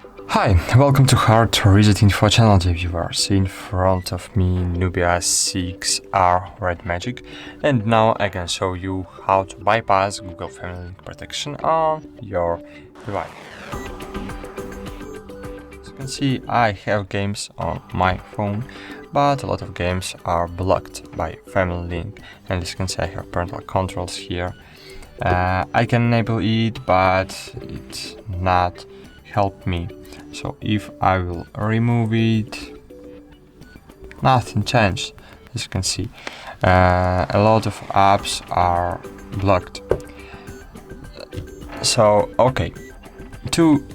Hi, welcome to HardReset.Info channel, dear viewers. In front of me, Nubia 6R Redmagic, and now I can show you how to bypass Google Family Link protection on your device. As you can see, I have games on my phone, but a lot of games are blocked by Family Link, and as you can see, I have parental controls here. I can enable it, but it's not help me. So if I will remove it, nothing changed. As you can see, a lot of apps are blocked. So okay, to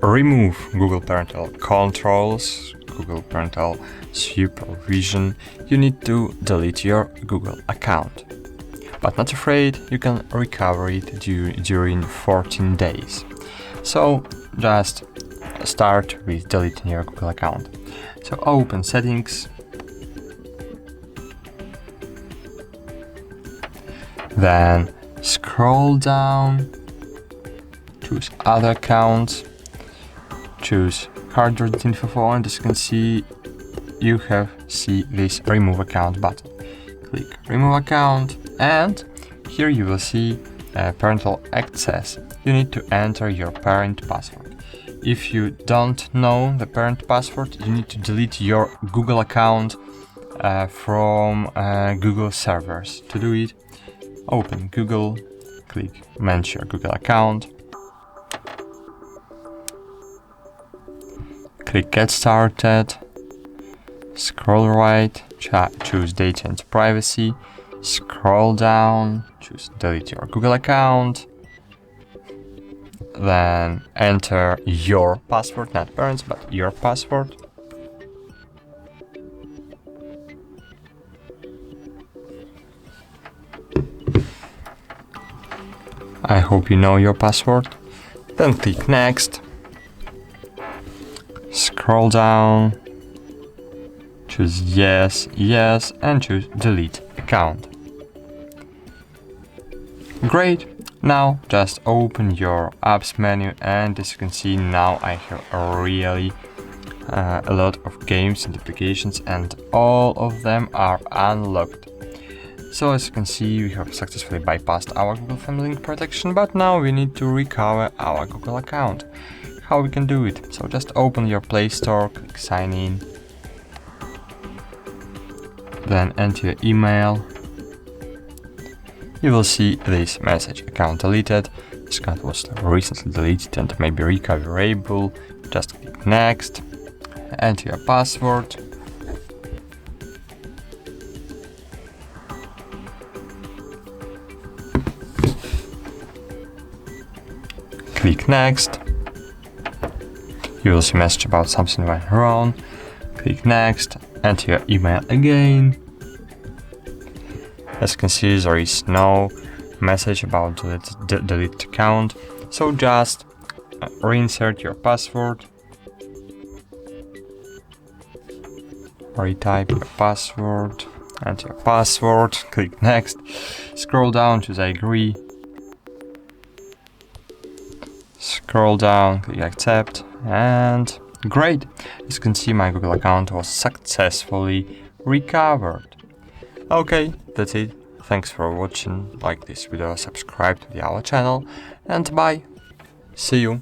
remove Google Parental controls, Google Parental supervision, you need to delete your Google account. But not afraid, you can recover it during 14 days. So just start with deleting your Google account. So open settings, then scroll down, choose other accounts, choose HardReset.Info, and as you can see, you see this remove account button. Click remove account, and here you will see parental access. You need to enter your parent password. If you don't know the parent password, you need to delete your Google account from Google servers. To do it, open Google, click manage your Google account, click get started, scroll right, choose data and privacy, scroll down, choose delete your Google account, then enter your password, not parents, but your password. I hope you know your password. Then click next, scroll down, choose yes, yes, and choose delete account. Great. Now just open your apps menu, and as you can see, now I have a lot of games and applications, and all of them are unlocked. So as you can see, we have successfully bypassed our Google Family Link protection, but now we need to recover our Google account. How we can do it? So just open your Play Store, click sign in, then enter your email. You will see this message: account deleted. This account was recently deleted and may be recoverable. Just click next, enter your password, click next. You will see a message about something went wrong. Click next, enter your email again. As you can see, there is no message about delete account, so just reinsert your password, retype your password, enter your password, click next, scroll down, choose I agree, scroll down, click accept, and great! As you can see, my Google account was successfully recovered. Okay, that's it. Thanks for watching. Like this video, subscribe to our channel, and bye. See you.